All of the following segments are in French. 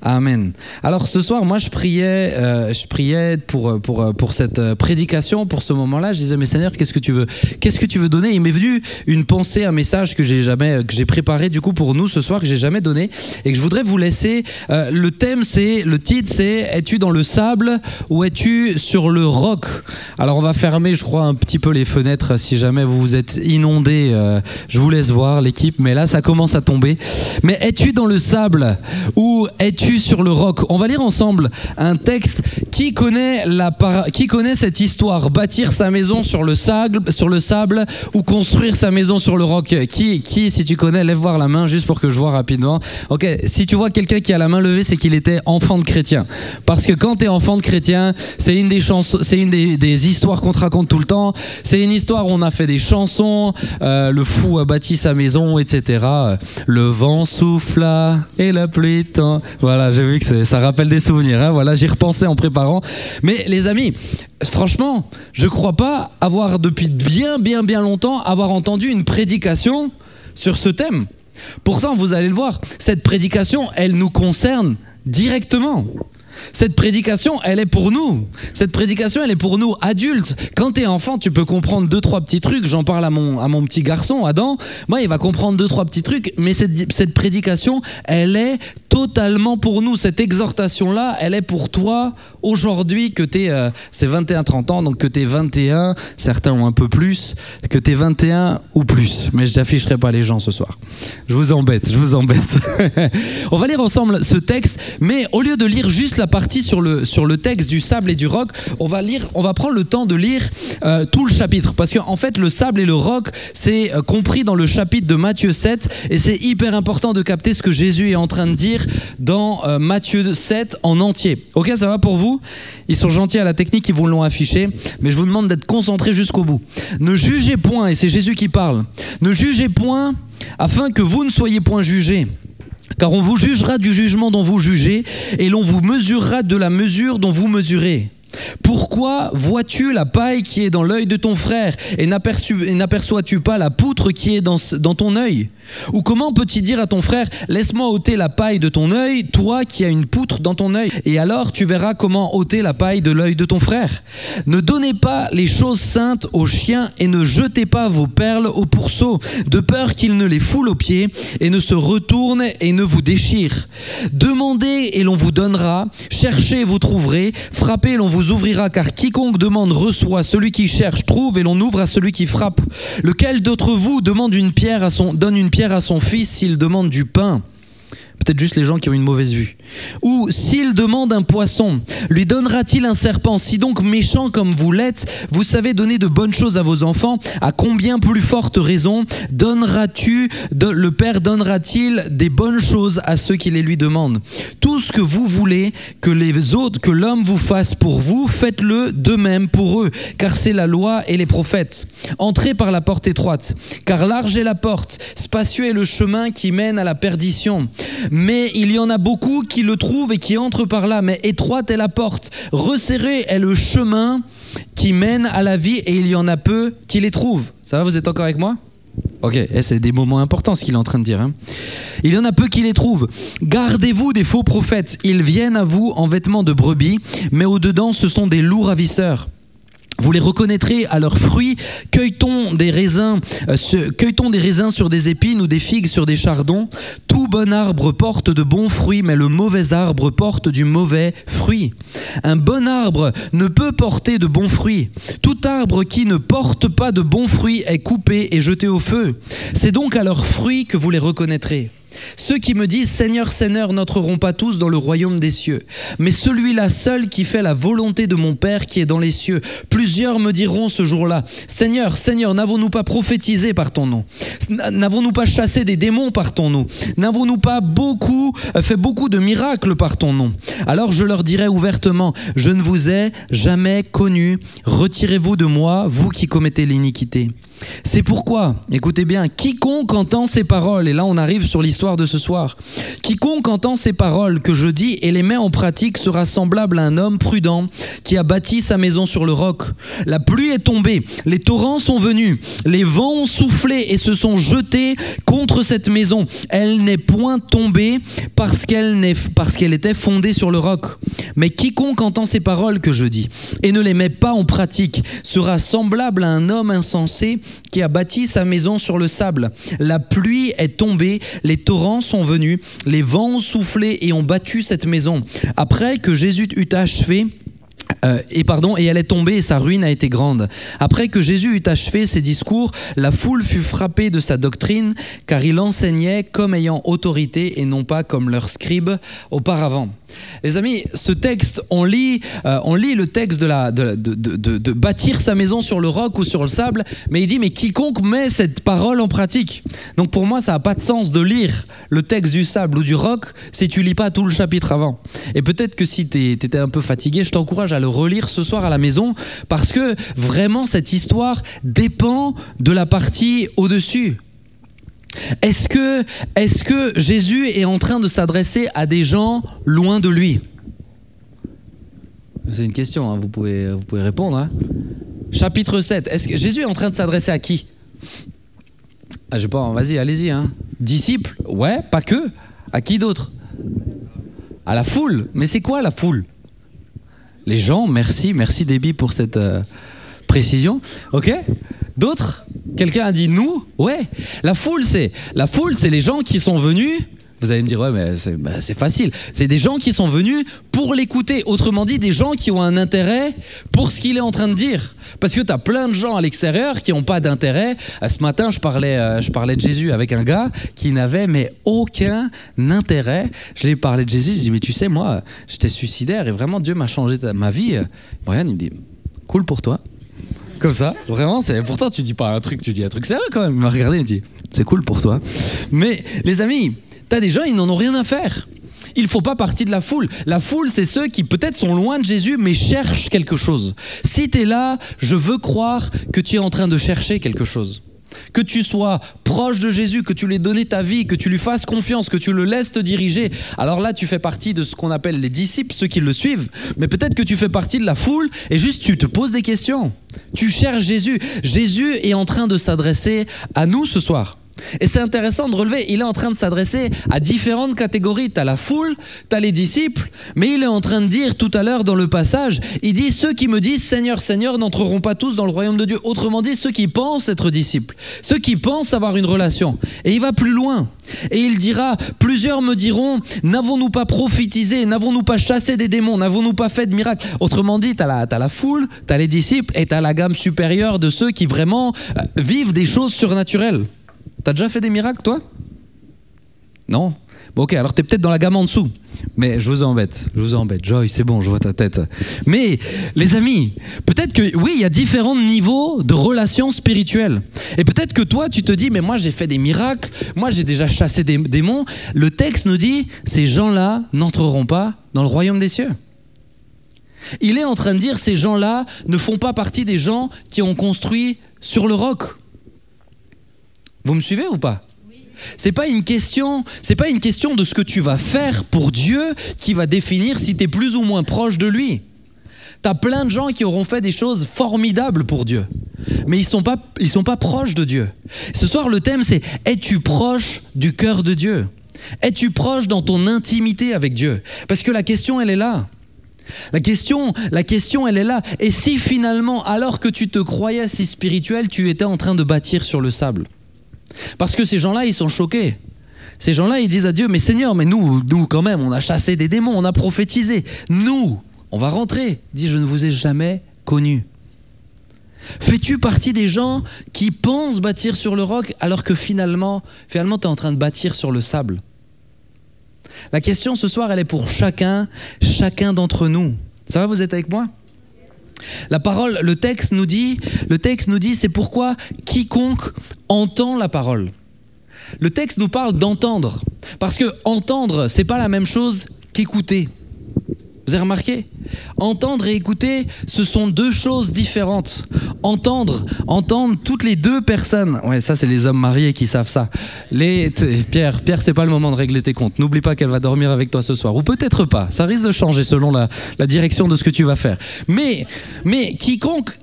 Amen. Alors ce soir, moi je priais pour cette prédication, pour ce moment-là. Je disais, mais Seigneur, qu'est-ce que tu veux donner? Il m'est venu une pensée, un message que j'ai préparé du coup pour nous ce soir, que j'ai jamais donné et que je voudrais vous laisser. Le titre c'est es-tu dans le sable ou es-tu sur le roc? Alors on va fermer, je crois, un petit peu les fenêtres si jamais vous êtes inondés. Je vous laisse voir l'équipe, mais là ça commence à tomber. Mais es-tu dans le sable ou es-tu sur le roc? On va lire ensemble un texte. Qui connaît cette histoire? Bâtir sa maison sur le sable ou construire sa maison sur le roc? Qui, si tu connais, lève voir la main juste pour que je vois rapidement. Ok, si tu vois quelqu'un qui a la main levée, c'est qu'il était enfant de chrétien. Parce que quand tu es enfant de chrétien, c'est une des histoires qu'on te raconte tout le temps. C'est une histoire où on a fait des chansons, le fou a bâti sa maison, etc. Le vent souffla et la pluie tend. Voilà, j'ai vu que ça rappelle des souvenirs. Hein, voilà, j'y repensais en préparant. Mais les amis, franchement, je crois pas avoir depuis bien longtemps avoir entendu une prédication sur ce thème. Pourtant, vous allez le voir, cette prédication, elle nous concerne directement. Cette prédication, elle est pour nous. Cette prédication, elle est pour nous, adultes. Quand t'es enfant, tu peux comprendre 2-3 petits trucs. J'en parle à mon petit garçon, Adam. Moi, il va comprendre 2-3 petits trucs. Mais cette prédication, elle est totalement pour nous. Cette exhortation-là, elle est pour toi aujourd'hui, que t'es, c'est 21-30 ans, donc que t'es 21, certains ont un peu plus, que t'es 21 ou plus. Mais je n'afficherai pas les gens ce soir. Je vous embête. On va lire ensemble ce texte, mais au lieu de lire juste la partie sur le texte du sable et du roc, on va prendre le temps de lire tout le chapitre. Parce qu'en fait, le sable et le roc, c'est compris dans le chapitre de Matthieu 7, et c'est hyper important de capter ce que Jésus est en train de dire dans Matthieu 7 en entier. Ok, ça va pour vous? Ils sont gentils à la technique, ils vous l'ont affiché, mais je vous demande d'être concentrés jusqu'au bout. Ne jugez point, et c'est Jésus qui parle, ne jugez point afin que vous ne soyez point jugés. Car on vous jugera du jugement dont vous jugez, et l'on vous mesurera de la mesure dont vous mesurez. Pourquoi vois-tu la paille qui est dans l'œil de ton frère et n'aperçois-tu pas la poutre qui est dans ton œil? Ou comment peux-tu dire à ton frère, laisse-moi ôter la paille de ton œil, toi qui as une poutre dans ton œil? Et alors tu verras comment ôter la paille de l'œil de ton frère. Ne donnez pas les choses saintes aux chiens et ne jetez pas vos perles aux pourceaux, de peur qu'ils ne les foulent aux pieds et ne se retournent et ne vous déchirent. Demandez et l'on vous donnera, cherchez et vous trouverez, frappez et l'on vous ouvrira, car quiconque demande reçoit, celui qui cherche trouve et l'on ouvre à celui qui frappe. Lequel d'entre vous donne une pierre à son fils s'il demande du pain? Peut-être juste les gens qui ont une mauvaise vue. Ou s'il demande un poisson, lui donnera-t-il un serpent? Si donc méchant comme vous l'êtes, vous savez donner de bonnes choses à vos enfants, à combien plus forte raison le Père donnera-t-il des bonnes choses à ceux qui les lui demandent? Tout ce que vous voulez que l'homme vous fasse pour vous, faites-le de même pour eux, car c'est la loi et les prophètes. Entrez par la porte étroite, car large est la porte, spacieux est le chemin qui mène à la perdition. Mais il y en a beaucoup qui le trouvent et qui entrent par là. Mais étroite est la porte, resserré est le chemin qui mène à la vie, et il y en a peu qui les trouvent. Ça va, vous êtes encore avec moi? Ok, c'est des moments importants ce qu'il est en train de dire. Hein. Il y en a peu qui les trouvent. Gardez-vous des faux prophètes. Ils viennent à vous en vêtements de brebis, mais au-dedans ce sont des loups ravisseurs. Vous les reconnaîtrez à leurs fruits. Cueille-t-on des raisins sur des épines ou des figues sur des chardons? Tout bon arbre porte de bons fruits, mais le mauvais arbre porte du mauvais fruit. Un bon arbre ne peut porter de bons fruits. Tout arbre qui ne porte pas de bons fruits est coupé et jeté au feu. C'est donc à leurs fruits que vous les reconnaîtrez. Ceux qui me disent « Seigneur, Seigneur » n'entreront pas tous dans le royaume des cieux, mais celui-là seul qui fait la volonté de mon Père qui est dans les cieux. Plusieurs me diront ce jour-là « Seigneur, Seigneur, n'avons-nous pas prophétisé par ton nom? N'avons-nous pas chassé des démons par ton nom? N'avons-nous pas fait beaucoup de miracles par ton nom ?» Alors je leur dirai ouvertement « Je ne vous ai jamais connus, retirez-vous de moi, vous qui commettez l'iniquité. » C'est pourquoi, écoutez bien, quiconque entend ces paroles, et là on arrive sur l'histoire de ce soir, quiconque entend ces paroles que je dis et les met en pratique sera semblable à un homme prudent qui a bâti sa maison sur le roc. La pluie est tombée, les torrents sont venus, les vents ont soufflé et se sont jetés contre cette maison. Elle n'est point tombée parce qu'elle était fondée sur le roc. Mais quiconque entend ces paroles que je dis et ne les met pas en pratique sera semblable à un homme insensé qui a bâti sa maison sur le sable. La pluie est tombée, les torrents sont venus, les vents ont soufflé et ont battu cette maison. Après que Jésus eut achevé, et elle est tombée et sa ruine a été grande. Après que Jésus eut achevé ses discours, la foule fut frappée de sa doctrine, car il enseignait comme ayant autorité et non pas comme leurs scribes auparavant. Les amis, ce texte, on lit le texte de bâtir sa maison sur le roc ou sur le sable, mais il dit, mais quiconque met cette parole en pratique. Donc pour moi, ça n'a pas de sens de lire le texte du sable ou du roc si tu lis pas tout le chapitre avant. Et peut-être que si tu étais un peu fatigué, je t'encourage à le relire ce soir à la maison, parce que vraiment cette histoire dépend de la partie au-dessus. Est-ce que Jésus est en train de s'adresser à des gens loin de lui? C'est une question, hein, vous pouvez répondre. Hein. Chapitre 7, est-ce que Jésus est en train de s'adresser à qui? Je sais pas, vas-y, allez-y. Hein. Disciples? Ouais, pas que. À qui d'autre? À la foule. Mais c'est quoi la foule? Les gens, merci Déby pour cette précision. Ok. D'autres? Quelqu'un a dit nous? Ouais. La foule, c'est les gens qui sont venus. Vous allez me dire, ouais, mais c'est facile. C'est des gens qui sont venus pour l'écouter. Autrement dit, des gens qui ont un intérêt pour ce qu'il est en train de dire. Parce que tu as plein de gens à l'extérieur qui n'ont pas d'intérêt. Ce matin, je parlais de Jésus avec un gars qui n'avait mais aucun intérêt. Je lui ai parlé de Jésus, je lui ai dit, mais tu sais, moi, j'étais suicidaire et vraiment Dieu m'a changé ma vie. Brian, il me dit, cool pour toi. Comme ça, vraiment, pourtant tu dis pas un truc, tu dis un truc sérieux quand même. Il m'a regardé et il me dit, c'est cool pour toi. Mais les amis, t'as des gens, ils n'en ont rien à faire. Il ne faut pas partie de la foule. La foule, c'est ceux qui peut-être sont loin de Jésus, mais cherchent quelque chose. Si tu es là, je veux croire que tu es en train de chercher quelque chose. Que tu sois proche de Jésus, que tu lui aies donné ta vie, que tu lui fasses confiance, que tu le laisses te diriger. Alors là, tu fais partie de ce qu'on appelle les disciples, ceux qui le suivent. Mais peut-être que tu fais partie de la foule et juste tu te poses des questions. Tu cherches Jésus. Jésus est en train de s'adresser à nous ce soir. Et c'est intéressant de relever, il est en train de s'adresser à différentes catégories. Tu as la foule, tu as les disciples, mais il est en train de dire tout à l'heure dans le passage, il dit, ceux qui me disent Seigneur, Seigneur n'entreront pas tous dans le royaume de Dieu. Autrement dit, ceux qui pensent être disciples, ceux qui pensent avoir une relation. Et il va plus loin. Et il dira, plusieurs me diront, n'avons-nous pas prophétisé, n'avons-nous pas chassé des démons, n'avons-nous pas fait de miracles? Autrement dit, tu as la foule, tu as les disciples et tu as la gamme supérieure de ceux qui vraiment vivent des choses surnaturelles. T'as déjà fait des miracles, toi? Non? Bon, ok, alors t'es peut-être dans la gamme en dessous. Mais je vous embête. Joy, c'est bon, je vois ta tête. Mais, les amis, peut-être que, oui, il y a différents niveaux de relations spirituelles. Et peut-être que toi, tu te dis, mais moi, j'ai fait des miracles, moi, j'ai déjà chassé des démons. Le texte nous dit, ces gens-là n'entreront pas dans le royaume des cieux. Il est en train de dire, ces gens-là ne font pas partie des gens qui ont construit sur le roc. Vous me suivez ou pas? C'est pas une question de ce que tu vas faire pour Dieu qui va définir si tu es plus ou moins proche de lui. Tu as plein de gens qui auront fait des choses formidables pour Dieu, mais ils sont pas proches de Dieu. Ce soir, le thème, c'est « Es-tu proche du cœur de Dieu ?» Es-tu proche dans ton intimité avec Dieu? Parce que la question, elle est là. La question, elle est là. Et si finalement, alors que tu te croyais si spirituel, tu étais en train de bâtir sur le sable? Parce que ces gens-là, ils sont choqués. Ces gens-là, ils disent à Dieu, mais Seigneur, mais nous quand même, on a chassé des démons, on a prophétisé. Nous, on va rentrer. Il dit, je ne vous ai jamais connu. Fais-tu partie des gens qui pensent bâtir sur le roc alors que finalement tu es en train de bâtir sur le sable? La question ce soir, elle est pour chacun d'entre nous. Ça va, vous êtes avec moi? La parole, le texte nous dit, c'est pourquoi quiconque entend la parole. Le texte nous parle d'entendre. Parce que entendre, c'est pas la même chose qu'écouter. Vous avez remarqué? Entendre et écouter, ce sont deux choses différentes. Entendre toutes les deux personnes. Ouais, ça c'est les hommes mariés qui savent ça. Pierre, c'est pas le moment de régler tes comptes. N'oublie pas qu'elle va dormir avec toi ce soir. Ou peut-être pas. Ça risque de changer selon la direction de ce que tu vas faire. Mais quiconque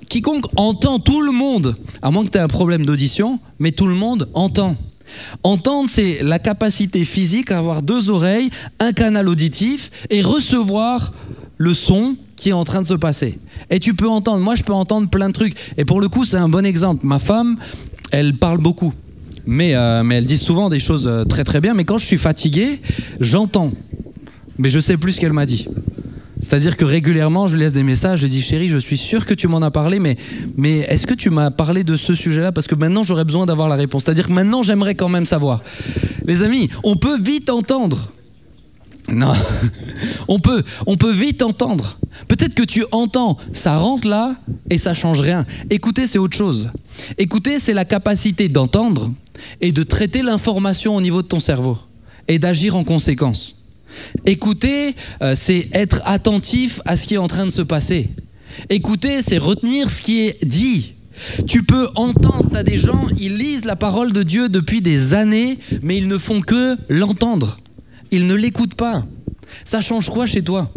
entend, tout le monde, à moins que tu aies un problème d'audition, mais tout le monde entend. Entendre, c'est la capacité physique à avoir deux oreilles, un canal auditif et recevoir le son qui est en train de se passer. Et tu peux entendre, moi je peux entendre plein de trucs. Et pour le coup, c'est un bon exemple. Ma femme, elle parle beaucoup. Mais elle dit souvent des choses très très bien. Mais quand je suis fatigué, j'entends. Mais je sais plus ce qu'elle m'a dit. C'est-à-dire que régulièrement, je lui laisse des messages, je lui dis « Chérie, je suis sûr que tu m'en as parlé, mais est-ce que tu m'as parlé de ce sujet-là? Parce que maintenant, j'aurais besoin d'avoir la réponse. C'est-à-dire que maintenant, j'aimerais quand même savoir. » Les amis, on peut vite entendre. Non, on peut vite entendre. Peut-être que tu entends, ça rentre là et ça change rien. Écouter, c'est autre chose. Écouter, c'est la capacité d'entendre et de traiter l'information au niveau de ton cerveau et d'agir en conséquence. Écouter, c'est être attentif à ce qui est en train de se passer. Écouter, c'est retenir ce qui est dit. Tu peux entendre, tu as des gens, ils lisent la parole de Dieu depuis des années, mais ils ne font que l'entendre. Ils ne l'écoutent pas. Ça change quoi chez toi?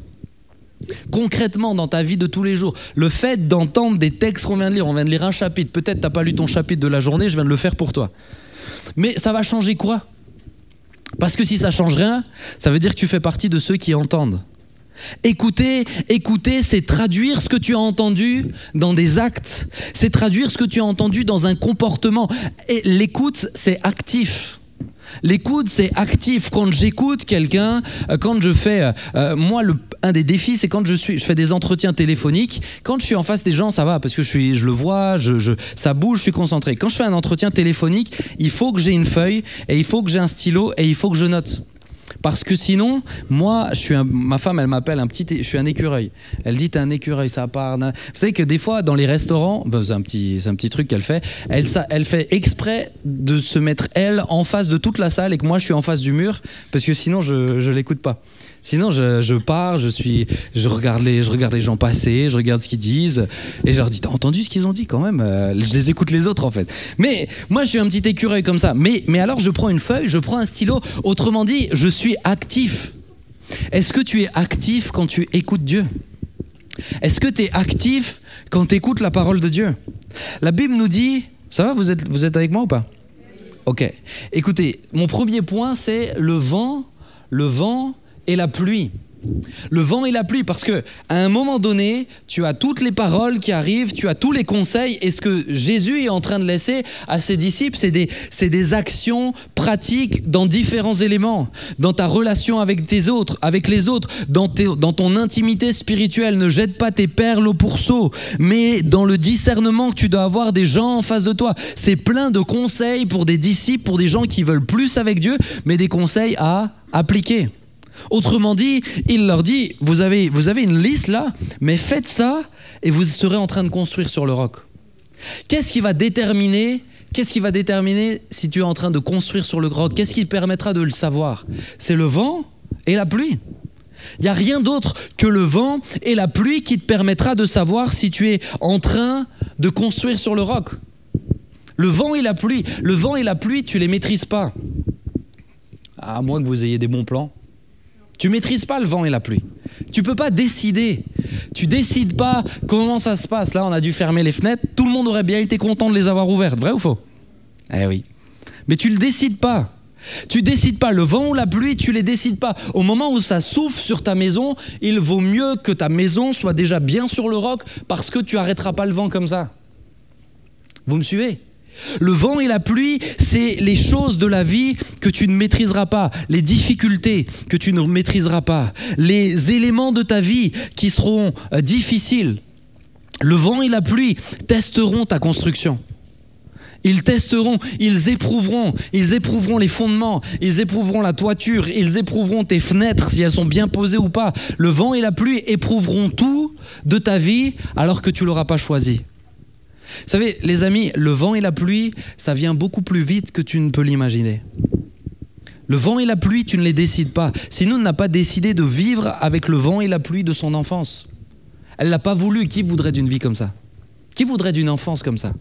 Concrètement, dans ta vie de tous les jours, le fait d'entendre des textes qu'on vient de lire, on vient de lire un chapitre, peut-être tu n'as pas lu ton chapitre de la journée, je viens de le faire pour toi. Mais ça va changer quoi? Parce que si ça change rien, ça veut dire que tu fais partie de ceux qui entendent. Écouter, c'est traduire ce que tu as entendu dans des actes. C'est traduire ce que tu as entendu dans un comportement. Et l'écoute, c'est actif. L'écoute, c'est actif. Quand j'écoute quelqu'un, quand je fais... moi, un des défis, c'est quand je fais des entretiens téléphoniques. Quand je suis en face des gens, ça va, parce que je le vois, ça bouge, je suis concentré. Quand je fais un entretien téléphonique, il faut que j'ai une feuille, et il faut que j'ai un stylo, et il faut que je note. Parce que sinon, moi, ma femme, elle m'appelle je suis un écureuil. Elle dit, t'es un écureuil, ça part. Vous savez que des fois, dans les restaurants, c'est un petit truc qu'elle fait, elle fait exprès de se mettre, elle, en face de toute la salle et que moi, je suis en face du mur, parce que sinon, je l'écoute pas. Sinon, je pars, je regarde les gens passer, je regarde ce qu'ils disent, et je leur dis, t'as entendu ce qu'ils ont dit quand même? Je les écoute les autres en fait. Mais moi, je suis un petit écureuil comme ça. Mais alors, je prends une feuille, je prends un stylo. Autrement dit, je suis actif. Est-ce que tu es actif quand tu écoutes Dieu? Est-ce que tu es actif quand tu écoutes la parole de Dieu? La Bible nous dit, ça va, vous êtes avec moi ou pas? Ok. Écoutez, mon premier point, c'est le vent et la pluie. Le vent et la pluie, parce que à un moment donné, tu as toutes les paroles qui arrivent, tu as tous les conseils, et ce que Jésus est en train de laisser à ses disciples, c'est des actions pratiques dans différents éléments, dans ta relation avec les autres, dans ton intimité spirituelle. Ne jette pas tes perles au pourceau, mais dans le discernement que tu dois avoir des gens en face de toi. C'est plein de conseils pour des disciples, pour des gens qui veulent plus avec Dieu, mais des conseils à appliquer. Autrement dit, il leur dit, vous avez une liste là, mais faites ça et vous serez en train de construire sur le roc. Qu'est-ce qui va déterminer si tu es en train de construire sur le roc? Qu'est-ce qui te permettra de le savoir? C'est le vent et la pluie. Il n'y a rien d'autre que le vent et la pluie qui te permettra de savoir si tu es en train de construire sur le roc. Le vent et la pluie, tu ne les maîtrises pas. À moins que vous ayez des bons plans. Tu ne maîtrises pas le vent et la pluie. Tu ne peux pas décider. Tu ne décides pas comment ça se passe. Là, on a dû fermer les fenêtres. Tout le monde aurait bien été content de les avoir ouvertes. Vrai ou faux? Eh oui. Mais tu ne le décides pas. Tu ne décides pas. Le vent ou la pluie, tu ne les décides pas. Au moment où ça souffle sur ta maison, il vaut mieux que ta maison soit déjà bien sur le roc parce que tu n'arrêteras pas le vent comme ça. Vous me suivez? Le vent et la pluie, c'est les choses de la vie que tu ne maîtriseras pas, les difficultés que tu ne maîtriseras pas, les éléments de ta vie qui seront difficiles. Le vent et la pluie testeront ta construction. Ils testeront, ils éprouveront les fondements, ils éprouveront la toiture, ils éprouveront tes fenêtres si elles sont bien posées ou pas. Le vent et la pluie éprouveront tout de ta vie alors que tu ne l'auras pas choisi. Vous savez, les amis, le vent et la pluie, ça vient beaucoup plus vite que tu ne peux l'imaginer. Le vent et la pluie, tu ne les décides pas. Sinon, on n'a pas décidé de vivre avec le vent et la pluie de son enfance. Elle l'a pas voulu. Qui voudrait d'une vie comme ça? Qui voudrait d'une enfance comme ça?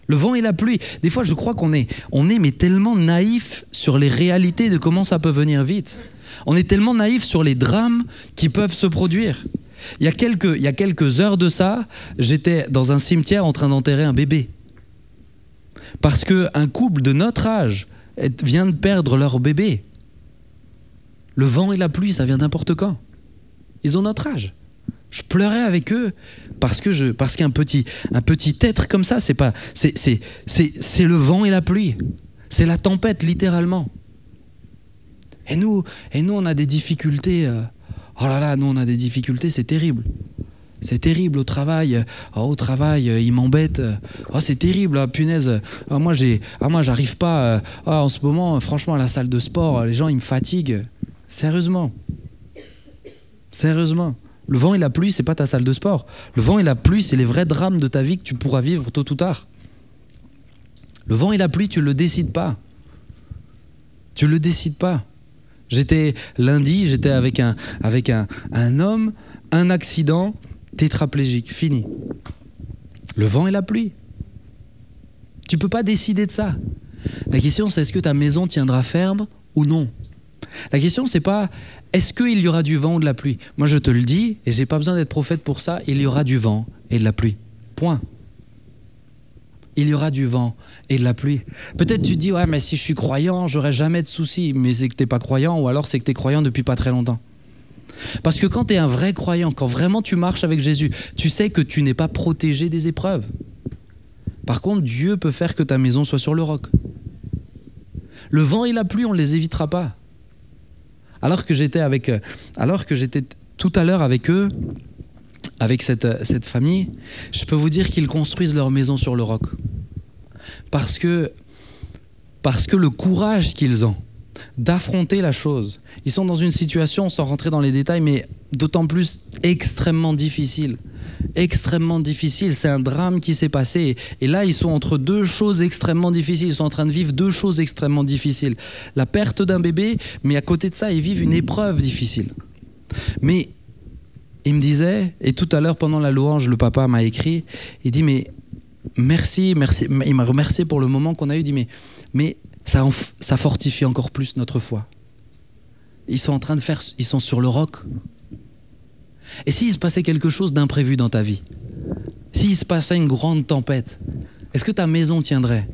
Le vent et la pluie. Des fois, je crois qu'on est mais tellement naïf sur les réalités de comment ça peut venir vite. On est tellement naïf sur les drames qui peuvent se produire. Il y a quelques heures de ça, j'étais dans un cimetière en train d'enterrer un bébé. Parce qu'un couple de notre âge vient de perdre leur bébé. Le vent et la pluie, ça vient n'importe quand. Ils ont notre âge. Je pleurais avec eux parce qu'un petit être comme ça, c'est le vent et la pluie. C'est la tempête, littéralement. Et nous, on a des difficultés. Oh là là, nous, on a des difficultés, c'est terrible. C'est terrible au travail. Oh, au travail, il m'embête. Oh, c'est terrible, oh, punaise. Oh, moi, j'arrive pas. Oh, en ce moment, franchement, à la salle de sport, les gens, ils me fatiguent. Sérieusement. Sérieusement. Le vent et la pluie, c'est pas ta salle de sport. Le vent et la pluie, c'est les vrais drames de ta vie que tu pourras vivre tôt ou tard. Le vent et la pluie, tu le décides pas. Tu le décides pas. Lundi, j'étais avec un homme, un accident, tétraplégique, fini. Le vent et la pluie. Tu peux pas décider de ça. La question, c'est est-ce que ta maison tiendra ferme ou non? La question, c'est pas est-ce qu'il y aura du vent ou de la pluie? Moi, je te le dis, et j'ai pas besoin d'être prophète pour ça, il y aura du vent et de la pluie. Point. Il y aura du vent et de la pluie. Peut-être tu te dis, ouais, mais si je suis croyant, j'aurai jamais de soucis. Mais c'est que t'es pas croyant, ou alors c'est que t'es croyant depuis pas très longtemps. Parce que quand t'es un vrai croyant, quand vraiment tu marches avec Jésus, tu sais que tu n'es pas protégé des épreuves. Par contre, Dieu peut faire que ta maison soit sur le roc. Le vent et la pluie, on ne les évitera pas. Alors que j'étais tout à l'heure avec eux, avec cette famille, je peux vous dire qu'ils construisent leur maison sur le roc. Parce que le courage qu'ils ont d'affronter la chose, ils sont dans une situation, sans rentrer dans les détails, mais d'autant plus extrêmement difficile. Extrêmement difficile, c'est un drame qui s'est passé. Et là, ils sont entre deux choses extrêmement difficiles. Ils sont en train de vivre deux choses extrêmement difficiles. La perte d'un bébé, mais à côté de ça, ils vivent une épreuve difficile. Mais il me disait, et tout à l'heure pendant la louange, le papa m'a écrit, il dit mais merci, il m'a remercié pour le moment qu'on a eu, il dit mais ça fortifie encore plus notre foi. Ils sont sur le roc. Et s'il se passait quelque chose d'imprévu dans ta vie, s'il se passait une grande tempête, est-ce que ta maison tiendrait?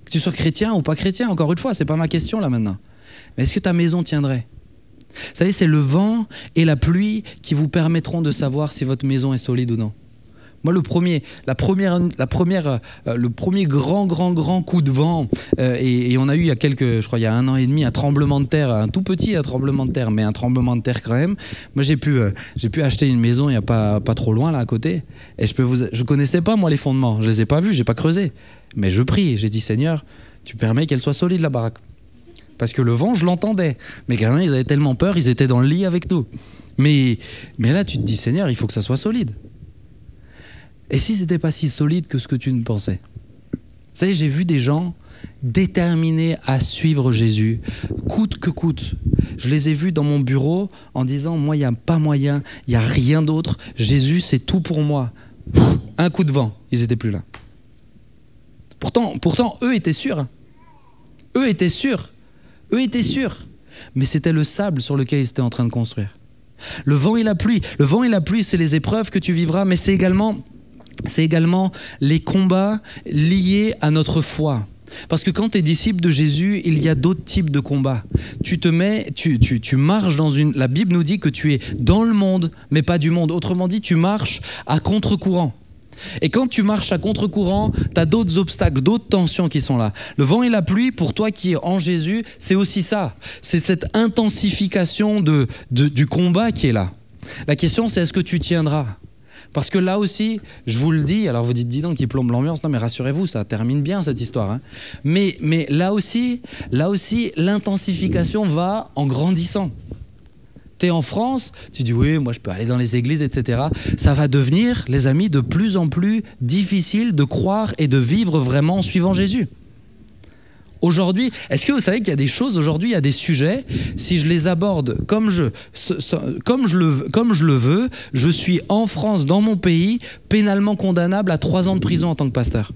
Que tu sois chrétien ou pas chrétien, encore une fois, c'est pas ma question là maintenant. Mais est-ce que ta maison tiendrait? Vous savez, c'est le vent et la pluie qui vous permettront de savoir si votre maison est solide ou non. Moi, le premier grand coup de vent, et on a eu il y a 1 an et demi, un tremblement de terre, un tout petit tremblement de terre, mais un tremblement de terre quand même. Moi, j'ai pu acheter une maison il n'y a pas trop loin là à côté, et je connaissais pas moi les fondements, je les ai pas vus, j'ai pas creusé, mais je prie, j'ai dit Seigneur, tu permets qu'elle soit solide la baraque, parce que le vent je l'entendais, mais quand même ils avaient tellement peur, ils étaient dans le lit avec nous. Mais là tu te dis Seigneur, il faut que ça soit solide. Et si c'était pas si solide que ce que tu ne pensais? Vous savez, j'ai vu des gens déterminés à suivre Jésus, coûte que coûte. Je les ai vus dans mon bureau en disant, moi, il n'y a pas moyen, il n'y a rien d'autre. Jésus, c'est tout pour moi. Un coup de vent, ils n'étaient plus là. Pourtant, eux étaient sûrs. Eux étaient sûrs. Mais c'était le sable sur lequel ils étaient en train de construire. Le vent et la pluie, c'est les épreuves que tu vivras, mais c'est également les combats liés à notre foi. Parce que quand tu es disciple de Jésus, il y a d'autres types de combats. Tu marches dans la Bible nous dit que tu es dans le monde, mais pas du monde. Autrement dit, tu marches à contre-courant. Et quand tu marches à contre-courant, tu as d'autres obstacles, d'autres tensions qui sont là. Le vent et la pluie, pour toi qui es en Jésus, c'est aussi ça. C'est cette intensification du combat qui est là. La question, c'est est-ce que tu tiendras ? Parce que là aussi, je vous le dis, alors vous dites, dis donc, il plombe l'ambiance. Non, mais rassurez-vous, ça termine bien cette histoire. Hein. Mais là aussi, l'intensification va en grandissant. Tu es en France, tu dis, oui, moi je peux aller dans les églises, etc. Ça va devenir, les amis, de plus en plus difficile de croire et de vivre vraiment en suivant Jésus. Aujourd'hui, est-ce que vous savez qu'il y a des choses, aujourd'hui, il y a des sujets, si je les aborde comme je le veux, je suis en France, dans mon pays, pénalement condamnable à 3 ans de prison en tant que pasteur.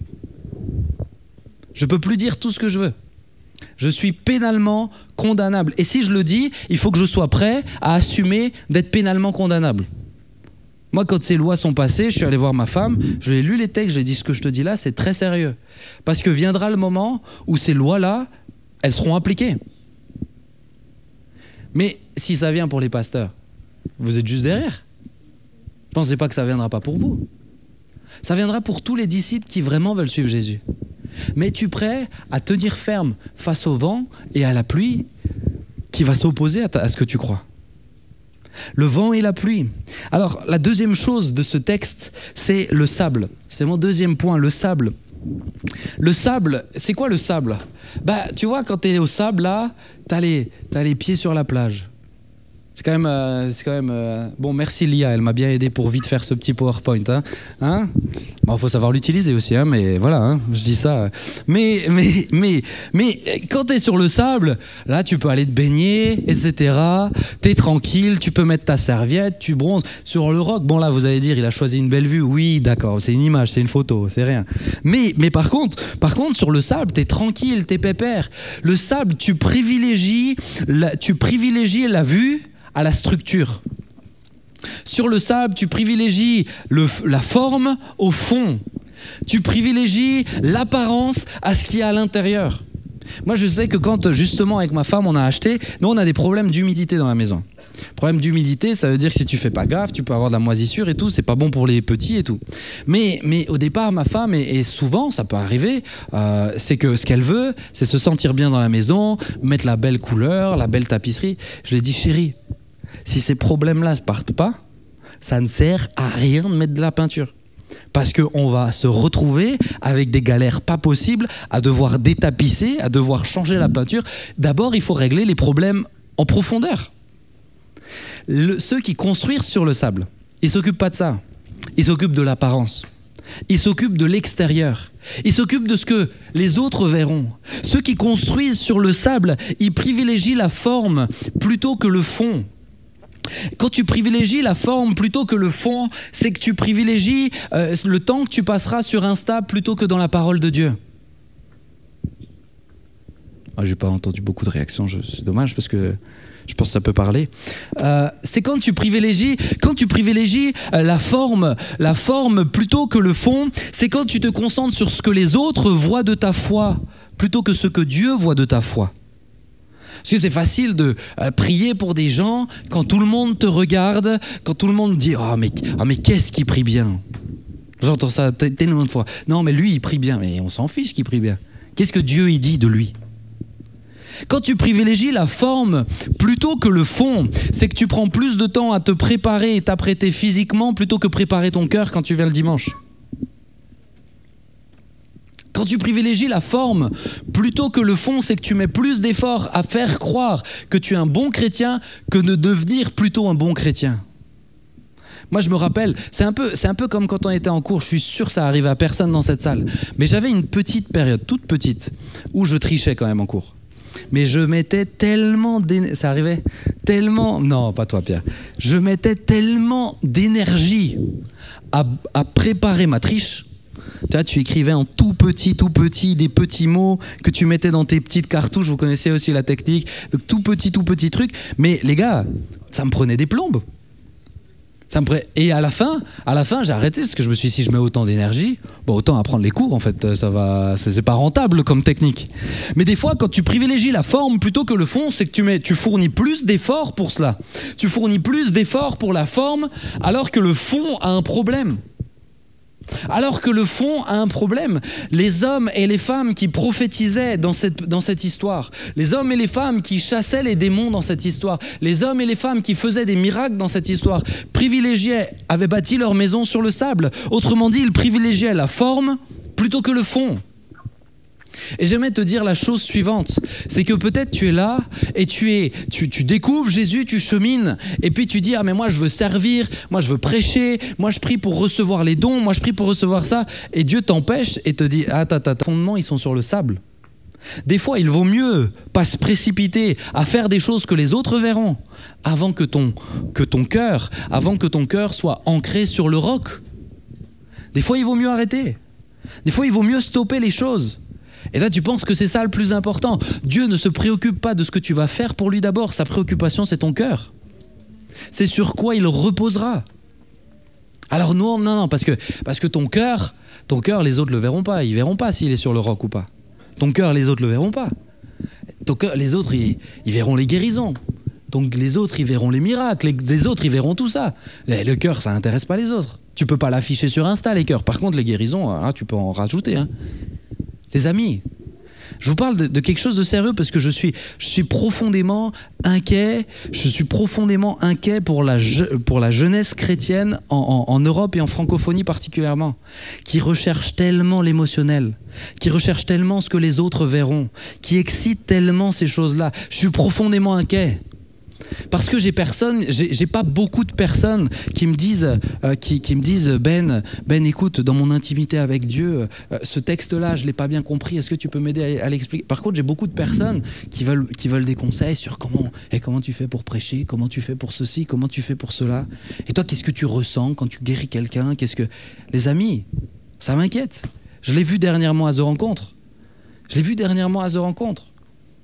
Je ne peux plus dire tout ce que je veux. Je suis pénalement condamnable. Et si je le dis, il faut que je sois prêt à assumer d'être pénalement condamnable. Moi, quand ces lois sont passées, je suis allé voir ma femme, je lui ai lu les textes, je lui ai dit ce que je te dis là, c'est très sérieux. Parce que viendra le moment où ces lois-là, elles seront appliquées. Mais si ça vient pour les pasteurs, vous êtes juste derrière. Pensez pas que ça ne viendra pas pour vous. Ça viendra pour tous les disciples qui vraiment veulent suivre Jésus. Mais es-tu prêt à tenir ferme face au vent et à la pluie qui va s'opposer à ce que tu crois ? Le vent et la pluie. Alors, la deuxième chose de ce texte, c'est le sable. C'est mon deuxième point, le sable. Le sable, c'est quoi le sable ? Bah, tu vois, quand tu es au sable, là, t'as les pieds sur la plage. C'est quand même... Bon, merci Lia, elle m'a bien aidé pour vite faire ce petit PowerPoint. Hein bon, faut savoir l'utiliser aussi, hein, mais voilà, hein, je dis ça. Mais quand t'es sur le sable, là, tu peux aller te baigner, etc. T'es tranquille, tu peux mettre ta serviette, tu bronzes. Sur le roc, bon là, vous allez dire, il a choisi une belle vue. Oui, d'accord, c'est une image, c'est une photo, c'est rien. Mais par contre, sur le sable, t'es tranquille, t'es pépère. Le sable, tu privilégies la vue à la structure. Sur le sable, tu privilégies la forme au fond. Tu privilégies l'apparence à ce qu'il y a à l'intérieur. Moi, je sais que quand, justement, avec ma femme, on a acheté, nous, on a des problèmes d'humidité dans la maison. Problème d'humidité, ça veut dire que si tu fais pas gaffe, tu peux avoir de la moisissure et tout, c'est pas bon pour les petits et tout. Mais au départ, ma femme, et souvent, ça peut arriver, c'est que ce qu'elle veut, c'est se sentir bien dans la maison, mettre la belle couleur, la belle tapisserie. Je lui ai dit, chérie, si ces problèmes-là ne partent pas, ça ne sert à rien de mettre de la peinture. Parce qu'on va se retrouver avec des galères pas possibles, à devoir détapisser, à devoir changer la peinture. D'abord, il faut régler les problèmes en profondeur. Ceux qui construisent sur le sable, ils ne s'occupent pas de ça. Ils s'occupent de l'apparence. Ils s'occupent de l'extérieur. Ils s'occupent de ce que les autres verront. Ceux qui construisent sur le sable, ils privilégient la forme plutôt que le fond. Quand tu privilégies la forme plutôt que le fond, c'est que tu privilégies le temps que tu passeras sur Insta plutôt que dans la parole de Dieu. Ah, j'ai pas entendu beaucoup de réactions, c'est dommage parce que je pense que ça peut parler. C'est quand tu privilégies la forme plutôt que le fond, c'est quand tu te concentres sur ce que les autres voient de ta foi plutôt que ce que Dieu voit de ta foi. Parce que c'est facile de prier pour des gens quand tout le monde te regarde, quand tout le monde dit « Ah mais qu'est-ce qu'il prie bien ?» J'entends ça tellement de fois. Non mais lui il prie bien, mais on s'en fiche qu'il prie bien. Qu'est-ce que Dieu il dit de lui ? Quand tu privilégies la forme plutôt que le fond, c'est que tu prends plus de temps à te préparer et t'apprêter physiquement plutôt que préparer ton cœur quand tu viens le dimanche. Quand tu privilégies la forme plutôt que le fond, c'est que tu mets plus d'efforts à faire croire que tu es un bon chrétien que de devenir plutôt un bon chrétien. Moi, je me rappelle, c'est un peu comme quand on était en cours, je suis sûr que ça arrive à personne dans cette salle, mais j'avais une petite période, toute petite, où je trichais quand même en cours. Mais je mettais tellement d'énergie, ça arrivait tellement, non pas toi Pierre, je mettais tellement d'énergie à préparer ma triche. Tu écrivais en tout petit, des petits mots que tu mettais dans tes petites cartouches, vous connaissez aussi la technique, donc tout petit truc, mais les gars, ça me prenait des plombes. Et à la fin, j'ai arrêté parce que je me suis dit, si je mets autant d'énergie, bon, autant apprendre les cours en fait, c'est pas rentable comme technique. Mais des fois, quand tu privilégies la forme plutôt que le fond, c'est que tu fournis plus d'efforts pour cela. Tu fournis plus d'efforts pour la forme, alors que le fond a un problème. Alors que le fond a un problème. Les hommes et les femmes qui prophétisaient dans cette histoire, les hommes et les femmes qui chassaient les démons dans cette histoire, les hommes et les femmes qui faisaient des miracles dans cette histoire, avaient bâti leur maison sur le sable. Autrement dit, ils privilégiaient la forme plutôt que le fond. Et j'aimerais te dire la chose suivante, c'est que peut-être tu es là et tu découvres Jésus, tu chemines et puis tu dis « Ah mais moi je veux servir, moi je veux prêcher, moi je prie pour recevoir les dons, moi je prie pour recevoir ça » et Dieu t'empêche et te dit « Ah, tes fondements ils sont sur le sable ». Des fois, il vaut mieux pas se précipiter à faire des choses que les autres verront avant que ton cœur soit ancré sur le roc. Des fois, il vaut mieux arrêter. Des fois, il vaut mieux stopper les choses. Et là, tu penses que c'est ça le plus important. Dieu ne se préoccupe pas de ce que tu vas faire pour lui d'abord. Sa préoccupation, c'est ton cœur. C'est sur quoi il reposera. Alors non, parce que ton cœur, les autres le verront pas. Ils verront pas s'il est sur le roc ou pas. Ton cœur, les autres le verront pas. Ton cœur, les autres, ils verront les guérisons. Donc les autres, ils verront les miracles. Les autres, ils verront tout ça. Le cœur, ça n'intéresse pas les autres. Tu peux pas l'afficher sur Insta, les cœurs. Par contre, les guérisons, là, tu peux en rajouter. Hein. Les amis, je vous parle de quelque chose de sérieux parce que je suis profondément inquiet. Je suis profondément inquiet pour la jeunesse chrétienne en Europe et en francophonie particulièrement, qui recherche tellement l'émotionnel, qui recherche tellement ce que les autres verront, qui excite tellement ces choses-là. Je suis profondément inquiet. Parce que j'ai pas beaucoup de personnes qui me disent, Ben, écoute, dans mon intimité avec Dieu, ce texte-là, je l'ai pas bien compris. Est-ce que tu peux m'aider à l'expliquer? Par contre, j'ai beaucoup de personnes qui veulent des conseils sur comment tu fais pour prêcher, comment tu fais pour ceci, comment tu fais pour cela. Et toi, qu'est-ce que tu ressens quand tu guéris quelqu'un? Les amis, ça m'inquiète. Je l'ai vu dernièrement à The Rencontre.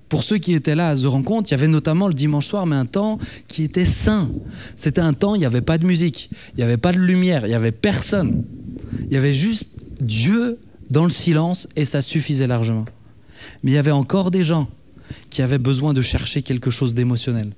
Pour ceux qui étaient là à The Rencontre, il y avait notamment le dimanche soir, mais un temps qui était saint. C'était un temps, il n'y avait pas de musique, il n'y avait pas de lumière, il n'y avait personne. Il y avait juste Dieu dans le silence et ça suffisait largement. Mais il y avait encore des gens qui avaient besoin de chercher quelque chose d'émotionnel.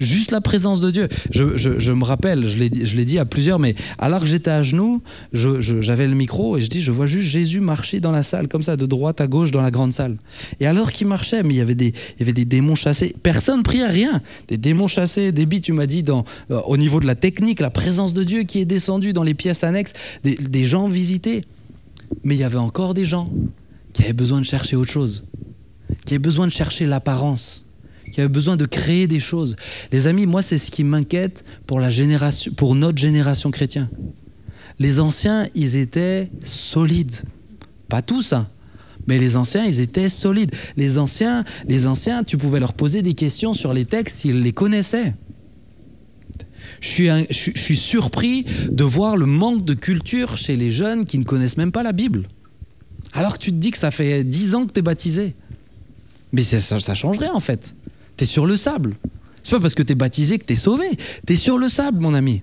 Juste la présence de Dieu. Je me rappelle, je l'ai dit à plusieurs, mais alors que j'étais à genoux, j'avais le micro et je vois juste Jésus marcher dans la salle, comme ça, de droite à gauche dans la grande salle. Et alors qu'il marchait, mais il y avait des démons chassés. Personne ne priait, rien. Des démons chassés, Déby, tu m'as dit, au niveau de la technique, la présence de Dieu qui est descendue dans les pièces annexes, des gens visités. Mais il y avait encore des gens qui avaient besoin de chercher autre chose, qui avaient besoin de chercher l'apparence, qui avait besoin de créer des choses. Les amis, moi, c'est ce qui m'inquiète pour notre génération chrétienne. Les anciens, ils étaient solides. Pas tous, hein, mais les anciens, ils étaient solides. Les anciens, tu pouvais leur poser des questions sur les textes, ils les connaissaient. Je suis surpris de voir le manque de culture chez les jeunes qui ne connaissent même pas la Bible. Alors que tu te dis que ça fait 10 ans que tu es baptisé. Mais ça changerait en fait. T'es sur le sable. C'est pas parce que t'es baptisé que t'es sauvé. T'es sur le sable, mon ami.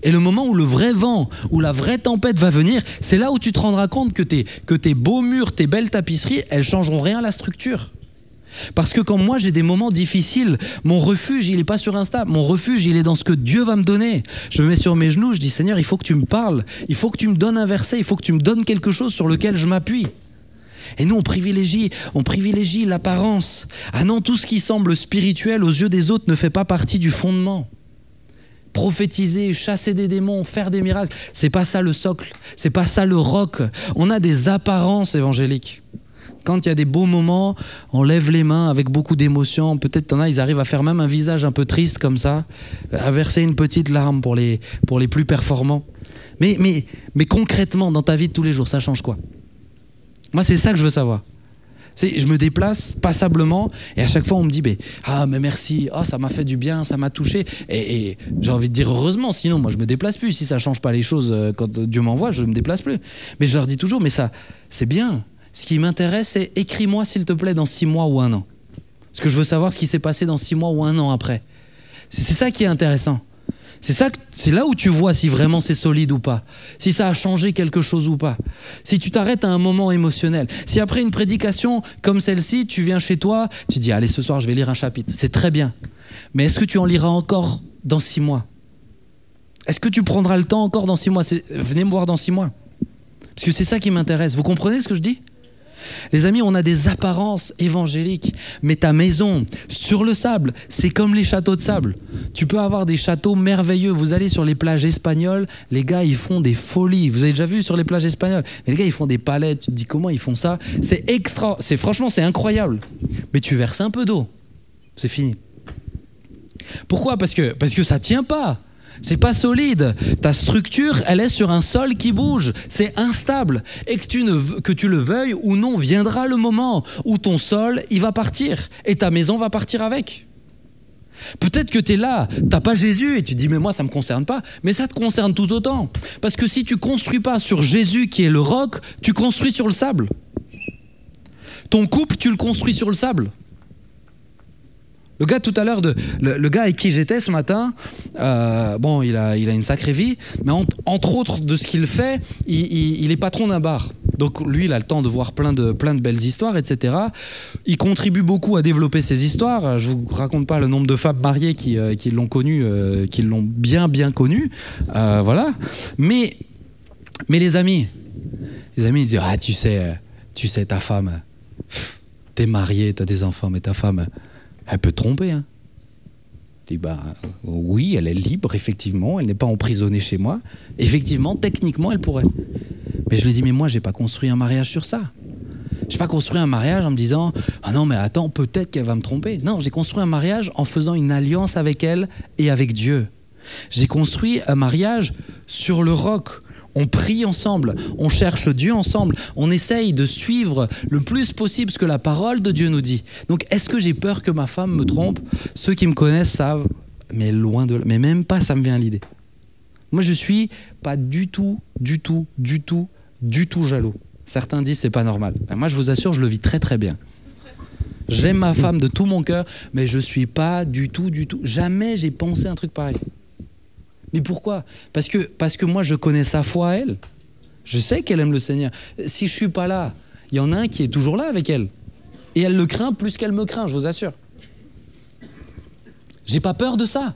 Et le moment où le vrai vent, où la vraie tempête va venir, c'est là où tu te rendras compte que tes beaux murs, tes belles tapisseries, elles changeront rien à la structure. Parce que quand moi j'ai des moments difficiles, mon refuge, il est pas sur Insta. Mon refuge, il est dans ce que Dieu va me donner. Je me mets sur mes genoux, je dis Seigneur, il faut que tu me parles. Il faut que tu me donnes un verset. Il faut que tu me donnes quelque chose sur lequel je m'appuie. Et nous, on privilégie l'apparence. Ah non, tout ce qui semble spirituel aux yeux des autres ne fait pas partie du fondement. Prophétiser, chasser des démons, faire des miracles, c'est pas ça le socle, c'est pas ça le roc. On a des apparences évangéliques. Quand il y a des beaux moments, on lève les mains avec beaucoup d'émotion. Peut-être t'en as, ils arrivent à faire même un visage un peu triste comme ça, à verser une petite larme pour les plus performants. Mais concrètement, dans ta vie de tous les jours, ça change quoi ? Moi, c'est ça que je veux savoir. Je me déplace passablement et à chaque fois, on me dit mais merci, ça m'a fait du bien, ça m'a touché. Et j'ai envie de dire heureusement, sinon, moi, je me déplace plus. Si ça ne change pas les choses quand Dieu m'envoie, je ne me déplace plus. Mais je leur dis toujours, mais ça, c'est bien. Ce qui m'intéresse, c'est écris-moi, s'il te plaît, dans 6 mois ou 1 an. Parce que je veux savoir ce qui s'est passé dans 6 mois ou 1 an après. C'est ça qui est intéressant. C'est là où tu vois si vraiment c'est solide ou pas, si ça a changé quelque chose ou pas, si tu t'arrêtes à un moment émotionnel, si après une prédication comme celle-ci, tu viens chez toi, tu dis allez ce soir je vais lire un chapitre, c'est très bien, mais est-ce que tu en liras encore dans 6 mois? Est-ce que tu prendras le temps encore dans 6 mois? Venez me voir dans 6 mois, parce que c'est ça qui m'intéresse, vous comprenez ce que je dis? Les amis, on a des apparences évangéliques, mais ta maison, sur le sable, c'est comme les châteaux de sable. Tu peux avoir des châteaux merveilleux. Vous allez sur les plages espagnoles, les gars, ils font des folies. Vous avez déjà vu sur les plages espagnoles? Mais les gars, ils font des palettes. Tu te dis comment ils font ça? Franchement, c'est incroyable. Mais tu verses un peu d'eau, c'est fini. Pourquoi? Parce que ça tient pas. C'est pas solide. Ta structure, elle est sur un sol qui bouge. C'est instable. Et que tu le veuilles ou non, viendra le moment où ton sol, il va partir. Et ta maison va partir avec. Peut-être que tu es là, tu n'as pas Jésus et tu te dis mais moi ça ne me concerne pas. Mais ça te concerne tout autant. Parce que si tu ne construis pas sur Jésus qui est le roc, tu construis sur le sable. Ton couple, tu le construis sur le sable. Le gars tout à l'heure, le gars avec qui j'étais ce matin, bon, il a une sacrée vie, mais entre autres de ce qu'il fait, il est patron d'un bar. Donc lui, il a le temps de voir plein de belles histoires, etc. Il contribue beaucoup à développer ces histoires. Je vous raconte pas le nombre de femmes mariées qui l'ont connu, qui l'ont bien connu, voilà. Mais les amis, ils disent ah tu sais ta femme, t'es marié, t'as des enfants, mais ta femme, elle peut te tromper, hein. Je dis, bah, oui, elle est libre, effectivement, elle n'est pas emprisonnée chez moi. Effectivement, techniquement, elle pourrait. Mais je lui dis, mais moi, j'ai pas construit un mariage sur ça. J'ai pas construit un mariage en me disant, ah non, mais attends, peut-être qu'elle va me tromper. Non, j'ai construit un mariage en faisant une alliance avec elle et avec Dieu. J'ai construit un mariage sur le roc. On prie ensemble, on cherche Dieu ensemble, on essaye de suivre le plus possible ce que la parole de Dieu nous dit. Donc, est-ce que j'ai peur que ma femme me trompe? Ceux qui me connaissent savent, mais loin de là, mais même pas ça me vient à l'idée. Moi, je suis pas du tout jaloux. Certains disent c'est pas normal. Ben, moi, je vous assure, je le vis très très bien. J'aime ma femme de tout mon cœur, mais je suis pas du tout. Jamais j'ai pensé un truc pareil. Mais pourquoi? Parce que moi, je connais sa foi à elle. Je sais qu'elle aime le Seigneur. Si je ne suis pas là, il y en a un qui est toujours là avec elle. Et elle le craint plus qu'elle me craint, je vous assure. J'ai pas peur de ça.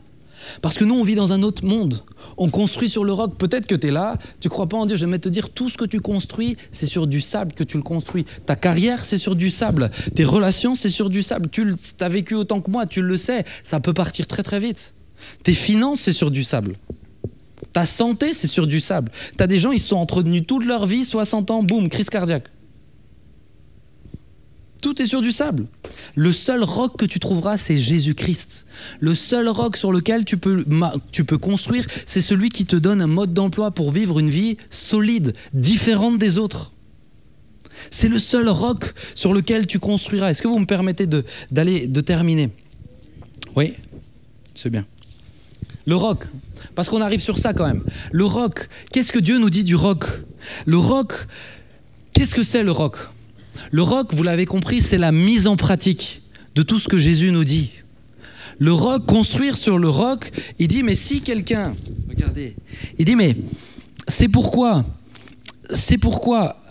Parce que nous, on vit dans un autre monde. On construit sur le roc. Peut-être que tu es là, tu ne crois pas en Dieu. Je vais te dire, tout ce que tu construis, c'est sur du sable que tu le construis. Ta carrière, c'est sur du sable. Tes relations, c'est sur du sable. Tu as vécu autant que moi, tu le sais. Ça peut partir très très vite. Tes finances, c'est sur du sable. Ta santé, c'est sur du sable. Tu as des gens, ils se sont entretenus toute leur vie, 60 ans, boum, crise cardiaque. Tout est sur du sable. Le seul roc que tu trouveras, c'est Jésus-Christ. Le seul roc sur lequel tu peux construire, c'est celui qui te donne un mode d'emploi pour vivre une vie solide, différente des autres. C'est le seul roc sur lequel tu construiras. Est-ce que vous me permettez de terminer? Oui, c'est bien. Le roc, parce qu'on arrive sur ça quand même. Le roc, qu'est-ce que Dieu nous dit du roc? Le roc, qu'est-ce que c'est le roc? Le roc, vous l'avez compris, c'est la mise en pratique de tout ce que Jésus nous dit. Le roc, construire sur le roc, il dit, mais si quelqu'un, regardez, il dit, mais c'est pourquoi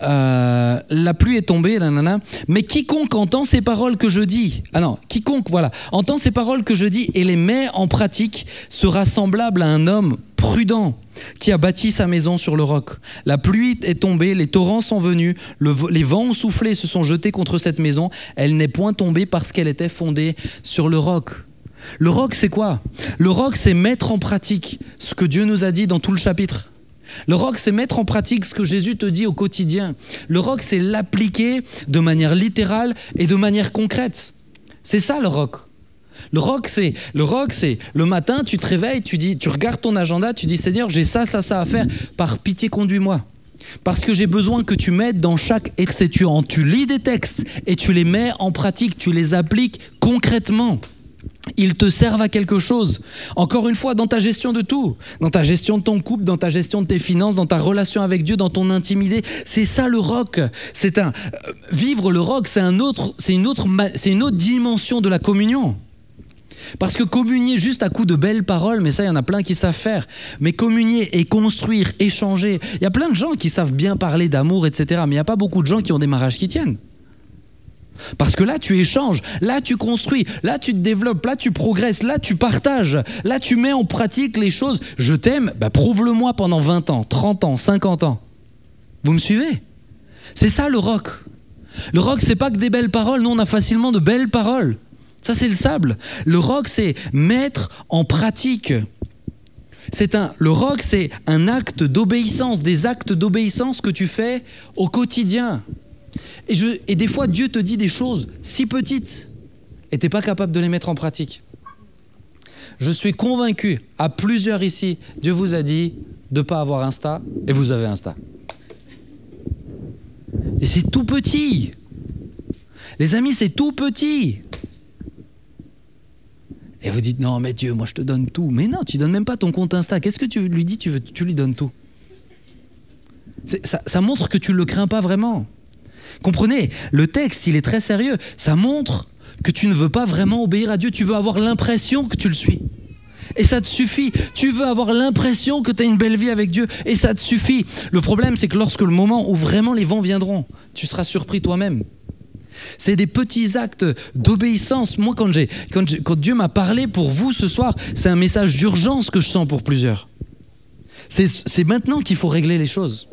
la pluie est tombée, nanana, mais quiconque entend ces paroles que je dis, entend ces paroles que je dis et les met en pratique sera semblable à un homme prudent qui a bâti sa maison sur le roc. La pluie est tombée, les torrents sont venus, les vents ont soufflé et se sont jetés contre cette maison. Elle n'est point tombée parce qu'elle était fondée sur le roc. Le roc, c'est quoi? Le roc, c'est mettre en pratique ce que Dieu nous a dit dans tout le chapitre. Le roc, c'est mettre en pratique ce que Jésus te dit au quotidien. Le roc, c'est l'appliquer de manière littérale et de manière concrète. C'est ça le roc. Le roc, c'est le matin, tu te réveilles, tu regardes ton agenda, tu dis Seigneur, j'ai ça à faire, par pitié conduis-moi. Parce que j'ai besoin que tu m'aides dans chaque exécution. Tu lis des textes et tu les mets en pratique, tu les appliques concrètement. Ils te servent à quelque chose. Encore une fois, dans ta gestion de tout, dans ta gestion de ton couple, dans ta gestion de tes finances, dans ta relation avec Dieu, dans ton intimité, c'est ça le roc. Vivre le roc, c'est une autre dimension de la communion. Parce que communier juste à coup de belles paroles, mais ça, il y en a plein qui savent faire. Mais communier et construire, échanger, il y a plein de gens qui savent bien parler d'amour, etc. Mais il n'y a pas beaucoup de gens qui ont des mariages qui tiennent. Parce que là, tu échanges, là, tu construis, là, tu te développes, là, tu progresses, là, tu partages, là, tu mets en pratique les choses. Je t'aime, prouve-le-moi pendant 20 ans, 30 ans, 50 ans. Vous me suivez? C'est ça le roc. Le roc, c'est pas que des belles paroles. Nous, on a facilement de belles paroles. Ça, c'est le sable. Le roc, c'est mettre en pratique. Le roc, c'est un acte d'obéissance, des actes d'obéissance que tu fais au quotidien. Et des fois, Dieu te dit des choses si petites et tu n'es pas capable de les mettre en pratique. Je suis convaincu, à plusieurs ici, Dieu vous a dit de ne pas avoir Insta, et vous avez Insta. Et c'est tout petit. Les amis, c'est tout petit. Et vous dites, non mais Dieu, moi je te donne tout. Mais non, tu ne donnes même pas ton compte Insta. Qu'est-ce que tu lui dis? Tu lui donnes tout. Ça montre que tu ne le crains pas vraiment. Comprenez, le texte, il est très sérieux. Ça montre que tu ne veux pas vraiment obéir à Dieu. Tu veux avoir l'impression que tu le suis. Et ça te suffit. Tu veux avoir l'impression que tu as une belle vie avec Dieu. Et ça te suffit. Le problème, c'est que lorsque le moment où vraiment les vents viendront, tu seras surpris toi-même. C'est des petits actes d'obéissance. Moi, quand Dieu m'a parlé pour vous ce soir, c'est un message d'urgence que je sens pour plusieurs. C'est maintenant qu'il faut régler les choses.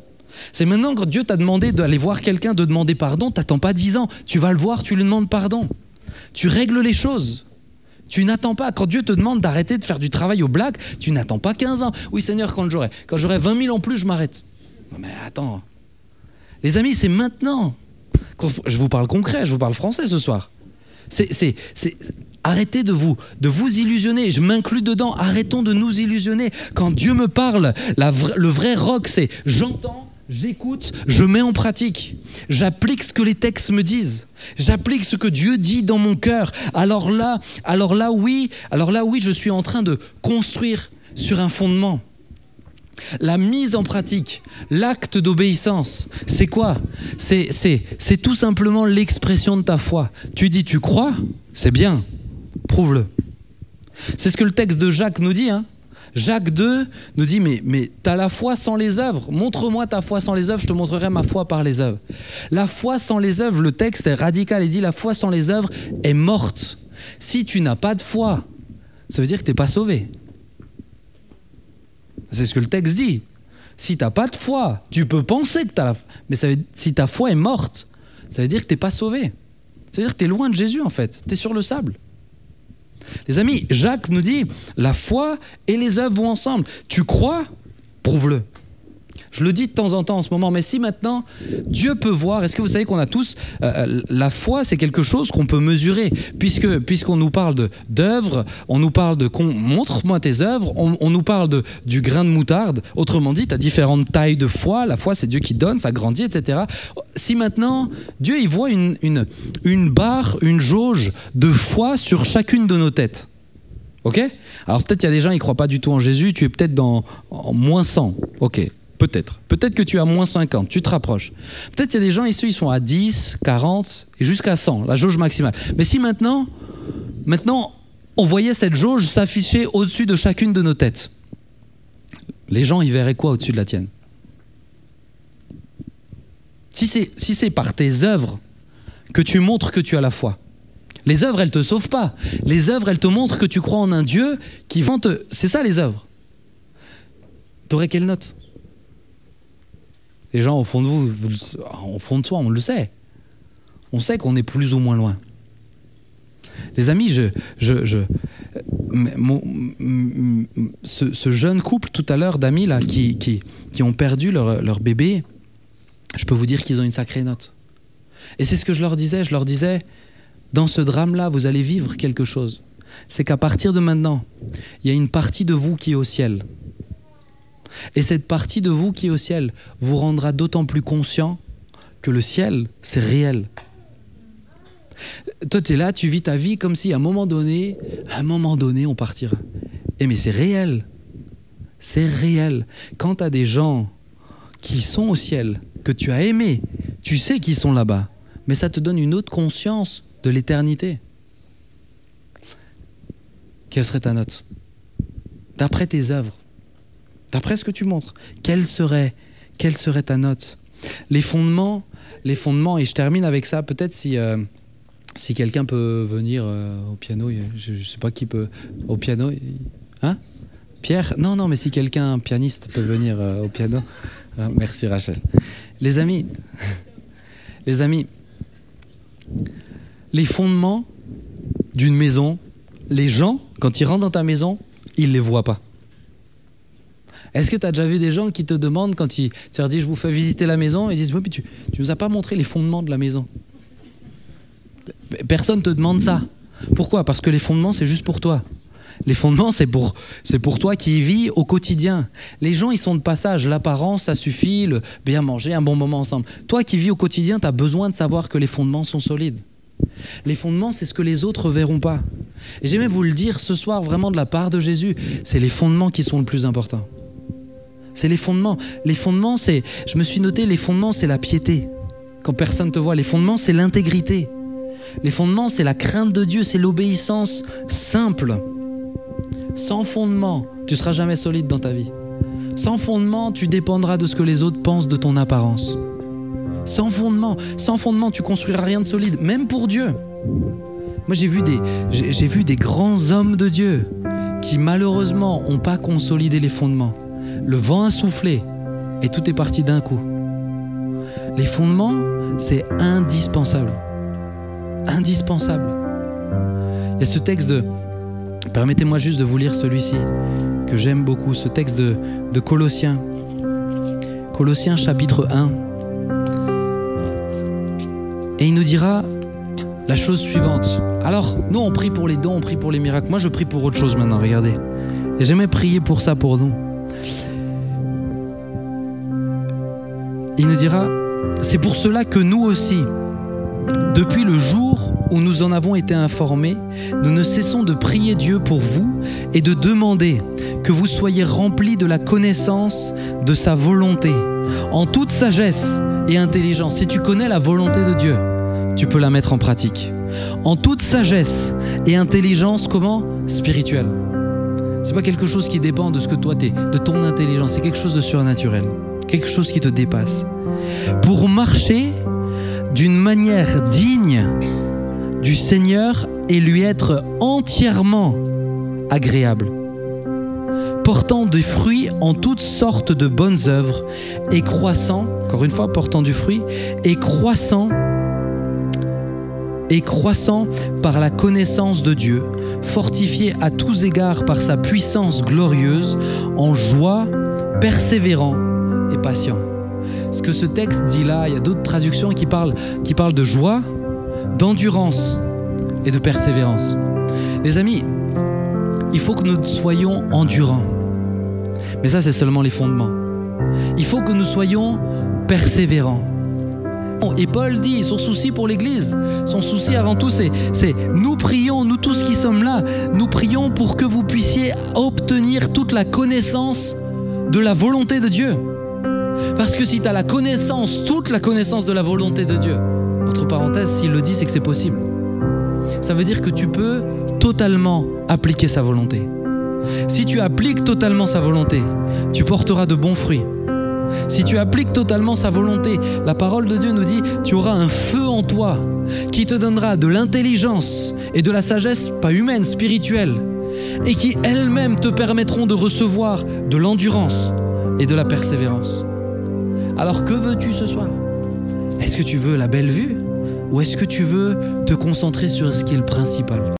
C'est maintenant quand Dieu t'a demandé d'aller voir quelqu'un, de demander pardon, t'attends pas 10 ans. Tu vas le voir, tu lui demandes pardon. Tu règles les choses. Tu n'attends pas. Quand Dieu te demande d'arrêter de faire du travail aux blagues, tu n'attends pas 15 ans. Oui Seigneur, quand j'aurai 20 000 en plus, je m'arrête. Non mais attends. Les amis, c'est maintenant. Je vous parle concret, je vous parle français ce soir. Arrêtez de vous illusionner. Je m'inclus dedans. Arrêtons de nous illusionner. Quand Dieu me parle, le vrai rock, c'est j'entends, j'écoute, je mets en pratique. J'applique ce que les textes me disent. J'applique ce que Dieu dit dans mon cœur. Alors là, oui, je suis en train de construire sur un fondement. La mise en pratique, l'acte d'obéissance, c'est quoi? C'est tout simplement l'expression de ta foi. Tu dis tu crois, c'est bien, prouve-le. C'est ce que le texte de Jacques nous dit. Jacques 2 nous dit mais tu as la foi sans les œuvres. Montre-moi ta foi sans les œuvres, je te montrerai ma foi par les œuvres. La foi sans les œuvres, le texte est radical, il dit la foi sans les œuvres est morte. Si tu n'as pas de foi, ça veut dire que tu n'es pas sauvé. C'est ce que le texte dit. Si tu n'as pas de foi, tu peux penser que tu as la foi. Mais si ta foi est morte, ça veut dire que tu n'es pas sauvé. Ça veut dire que tu es loin de Jésus en fait. Tu es sur le sable. Les amis, Jacques nous dit, la foi et les œuvres vont ensemble. Tu crois? Prouve-le. Je le dis de temps en temps en ce moment, mais si maintenant Dieu peut voir, est-ce que vous savez qu'on a tous, la foi c'est quelque chose qu'on peut mesurer, puisqu'on nous parle d'œuvres, on nous parle de montre-moi tes œuvres, on nous parle du grain de moutarde, autrement dit, tu as différentes tailles de foi, la foi c'est Dieu qui donne, ça grandit, etc. Si maintenant Dieu il voit une barre, une jauge de foi sur chacune de nos têtes, ok? Alors peut-être il y a des gens qui ne croient pas du tout en Jésus, tu es peut-être en moins 100, ok? Peut-être que tu es à moins 50, tu te rapproches. Peut-être qu'il y a des gens ici, ils sont à 10, 40 et jusqu'à 100, la jauge maximale. Mais si maintenant, on voyait cette jauge s'afficher au-dessus de chacune de nos têtes, les gens, ils verraient quoi au-dessus de la tienne? Si c'est par tes œuvres que tu montres que tu as la foi, les œuvres, elles ne te sauvent pas. Les œuvres, elles te montrent que tu crois en un Dieu qui va te... C'est ça les œuvres. T'aurais quelle note? Les gens, au fond de au fond de soi, on le sait. On sait qu'on est plus ou moins loin. Les amis, ce jeune couple tout à l'heure d'amis là qui ont perdu leur bébé, je peux vous dire qu'ils ont une sacrée note. Et c'est ce que je leur disais. Je leur disais, dans ce drame-là, vous allez vivre quelque chose. C'est qu'à partir de maintenant, il y a une partie de vous qui est au ciel. Et cette partie de vous qui est au ciel vous rendra d'autant plus conscient que le ciel, c'est réel. Toi, tu es là, tu vis ta vie comme si à un moment donné, on partira. Mais c'est réel. C'est réel. Quand tu as des gens qui sont au ciel, que tu as aimés, tu sais qu'ils sont là-bas, mais ça te donne une autre conscience de l'éternité. Quelle serait ta note? D'après tes œuvres, d'après ce que tu montres, quelle serait ta note? Les fondements, et je termine avec ça, peut-être si quelqu'un peut venir au piano, je ne sais pas qui peut, au piano, hein? Pierre? Non, mais si un pianiste peut venir au piano, merci Rachel. Les amis, les fondements d'une maison, les gens, quand ils rentrent dans ta maison, ils ne les voient pas. Est-ce que tu as déjà vu des gens qui te demandent, quand tu leur dis je vous fais visiter la maison, ils disent oui, mais tu nous as pas montré les fondements de la maison. Personne ne te demande ça. Pourquoi? Parce que les fondements, c'est juste pour toi. Les fondements, c'est pour toi qui y vis au quotidien. Les gens, ils sont de passage. L'apparence, ça suffit, le bien manger, un bon moment ensemble. Toi qui vis au quotidien, tu as besoin de savoir que les fondements sont solides. Les fondements, c'est ce que les autres ne verront pas. Et j'aimais vous le dire ce soir, vraiment de la part de Jésus, c'est les fondements qui sont le plus important. C'est les fondements. Les fondements, c'est, je me suis noté, les fondements, c'est la piété. Quand personne te voit, les fondements, c'est l'intégrité. Les fondements, c'est la crainte de Dieu, c'est l'obéissance simple. Sans fondement, tu ne seras jamais solide dans ta vie. Sans fondement, tu dépendras de ce que les autres pensent de ton apparence. Sans fondement, tu construiras rien de solide, même pour Dieu. Moi, j'ai vu des grands hommes de Dieu qui, malheureusement, n'ont pas consolidé les fondements. Le vent a soufflé et tout est parti d'un coup. Les fondements, c'est indispensable. Indispensable. Il y a ce texte de... Permettez-moi juste de vous lire celui-ci, que j'aime beaucoup, ce texte de Colossiens. Colossiens chapitre 1. Et il nous dira la chose suivante. Alors, nous, on prie pour les dons, on prie pour les miracles. Moi, je prie pour autre chose maintenant, regardez. Et j'aimais prier pour ça pour nous. Il nous dira, c'est pour cela que nous aussi, depuis le jour où nous en avons été informés, nous ne cessons de prier Dieu pour vous et de demander que vous soyez remplis de la connaissance de sa volonté, en toute sagesse et intelligence. Si tu connais la volonté de Dieu, tu peux la mettre en pratique. En toute sagesse et intelligence, comment? Spirituelle. C'est pas quelque chose qui dépend de ce que toi t'es, de ton intelligence, c'est quelque chose de surnaturel, quelque chose qui te dépasse. Pour marcher d'une manière digne du Seigneur et lui être entièrement agréable, portant des fruits en toutes sortes de bonnes œuvres et croissant, encore une fois, portant du fruit, et croissant par la connaissance de Dieu, fortifié à tous égards par sa puissance glorieuse, en joie, persévérant et patient. Ce que ce texte dit là, il y a d'autres traductions qui parlent de joie, d'endurance et de persévérance. Les amis, il faut que nous soyons endurants. Mais ça, c'est seulement les fondements. Il faut que nous soyons persévérants. Et Paul dit, son souci pour l'Église, son souci avant tout, c'est nous prions, nous tous qui sommes là, nous prions pour que vous puissiez obtenir toute la connaissance de la volonté de Dieu. Parce que si tu as la connaissance, toute la connaissance de la volonté de Dieu, entre parenthèses, s'il le dit, c'est que c'est possible. Ça veut dire que tu peux totalement appliquer sa volonté. Si tu appliques totalement sa volonté, tu porteras de bons fruits. Si tu appliques totalement sa volonté, la parole de Dieu nous dit, tu auras un feu en toi qui te donnera de l'intelligence et de la sagesse, pas humaine, spirituelle, et qui elles-mêmes te permettront de recevoir de l'endurance et de la persévérance. Alors que veux-tu ce soir? Est-ce que tu veux la belle vue ou est-ce que tu veux te concentrer sur ce qui est le principal?